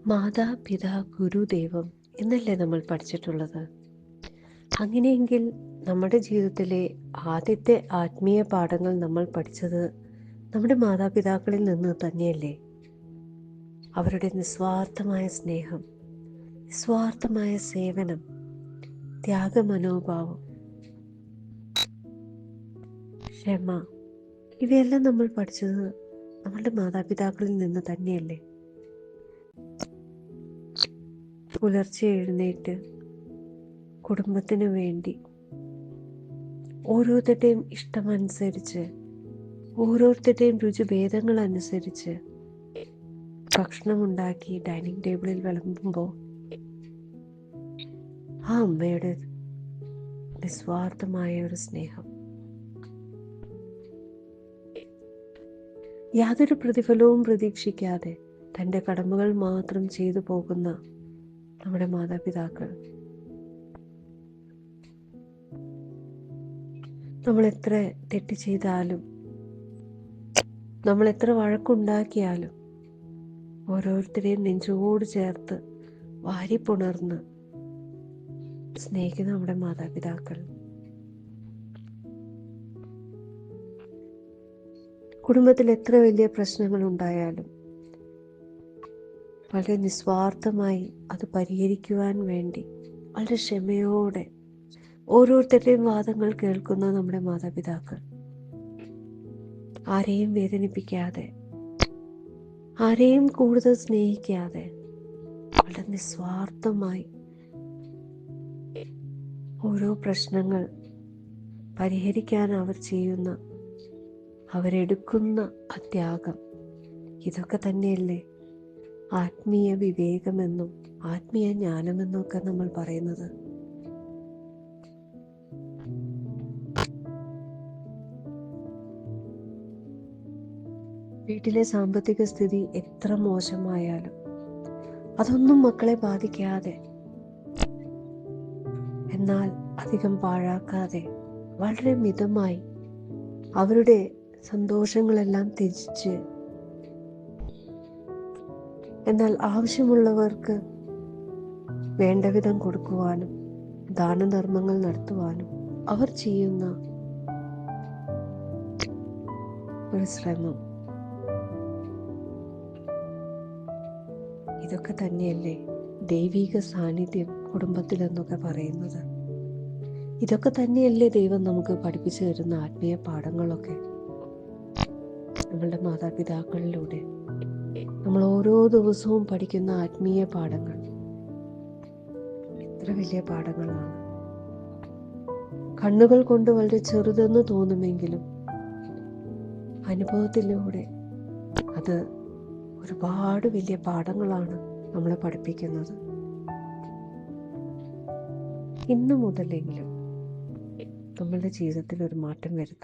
മാതാ പിതാ ഗുരു ദൈവം എന്നല്ലേ നമ്മൾ പഠിച്ചിട്ടുള്ളത്. അങ്ങനെയെങ്കിൽ നമ്മുടെ ജീവിതത്തിലെ ആദ്യത്തെ ആത്മീയ പാഠങ്ങൾ നമ്മൾ പഠിച്ചത് നമ്മുടെ മാതാപിതാക്കളിൽ നിന്ന് തന്നെയല്ലേ? അവരുടെ നിസ്വാർത്ഥമായ സ്നേഹം, നിസ്വാർത്ഥമായ സേവനം, ത്യാഗമനോഭാവം, ക്ഷമ, ഇവയെല്ലാം നമ്മൾ പഠിച്ചത് നമ്മളുടെ മാതാപിതാക്കളിൽ നിന്ന് തന്നെയല്ലേ? പുലർച്ചെ എഴുന്നേറ്റ് കുടുംബത്തിന് വേണ്ടി ഓരോരുത്തരുടെയും ഇഷ്ടമനുസരിച്ച്, ഓരോരുത്തരുടെയും രുചിഭേദങ്ങൾ അനുസരിച്ച് ഭക്ഷണമുണ്ടാക്കി ഡൈനിങ് ടേബിളിൽ വിളമ്പുമ്പോൾ ആ അമ്മയുടെ നിസ്വാർത്ഥമായ ഒരു സ്നേഹം, യാതൊരു പ്രതിഫലവും പ്രതീക്ഷിക്കാതെ തൻ്റെ കടമകൾ മാത്രം ചെയ്തു പോകുന്ന നമ്മുടെ മാതാപിതാക്കൾ, നമ്മൾ എത്ര തെറ്റ് ചെയ്താലും, നമ്മൾ എത്ര വഴക്കുണ്ടാക്കിയാലും ഓരോരുത്തരെയും നെഞ്ചോട് ചേർത്ത് വാരിപ്പുണർന്ന് സ്നേഹിക്കുന്ന നമ്മുടെ മാതാപിതാക്കൾ. കുടുംബത്തിൽ എത്ര വലിയ പ്രശ്നങ്ങൾ ഉണ്ടായാലും വളരെ നിസ്വാർത്ഥമായി അത് പരിഹരിക്കുവാൻ വേണ്ടി വളരെ ക്ഷമയോടെ ഓരോരുത്തരുടെയും വാദങ്ങൾ കേൾക്കുന്ന നമ്മുടെ മാതാപിതാക്കൾ, ആരെയും വേദനിപ്പിക്കാതെ, ആരെയും കൂടുതൽ സ്നേഹിക്കാതെ വളരെ നിസ്വാർത്ഥമായി ഓരോ പ്രശ്നങ്ങൾ പരിഹരിക്കാൻ അവർ ചെയ്യുന്ന, അവരെടുക്കുന്ന ത്യാഗം, ഇതൊക്കെ തന്നെയല്ലേ ആത്മീയ വിവേകമെന്നും ആത്മീയ ജ്ഞാനമെന്നും ഒക്കെ നമ്മൾ പറയുന്നത്. വീട്ടിലെ സാമ്പത്തിക സ്ഥിതി എത്ര മോശമായാലും അതൊന്നും മക്കളെ ബാധിക്കാതെ, എന്നാൽ അധികം പാഴാക്കാതെ വളരെ മിതമായി അവരുടെ സന്തോഷങ്ങളെല്ലാം ത്യജിച്ച്, എന്നാൽ ആവശ്യമുള്ളവർക്ക് വേണ്ടവിധം കൊടുക്കുവാനും ദാനധർമ്മങ്ങൾ നടത്തുവാനും അവർ ചെയ്യുന്ന ഒരു ശ്രമം, ഇതൊക്കെ തന്നെയല്ലേ ദൈവിക സാന്നിധ്യം കുടുംബത്തിൽ എന്നൊക്കെ പറയുന്നത്. ഇതൊക്കെ തന്നെയല്ലേ ദൈവം നമുക്ക് പഠിപ്പിച്ചു തരുന്ന ആത്മീയ പാഠങ്ങളൊക്കെ. നമ്മളുടെ മാതാപിതാക്കളിലൂടെ നമ്മൾ ഓരോ ദിവസവും പഠിക്കുന്ന ആത്മീയ പാഠങ്ങൾ എത്ര വലിയ പാഠങ്ങളാണ്. കണ്ണുകൾ കൊണ്ട് വളരെ ചെറുതെന്ന് തോന്നുമെങ്കിലും അനുഭവത്തിലൂടെ അത് ഒരുപാട് വലിയ പാഠങ്ങളാണ് നമ്മളെ പഠിപ്പിക്കുന്നത്. ഇന്നു മുതലെങ്കിലും നമ്മളുടെ ജീവിതത്തിൽ ഒരു മാറ്റം വരുത്താം.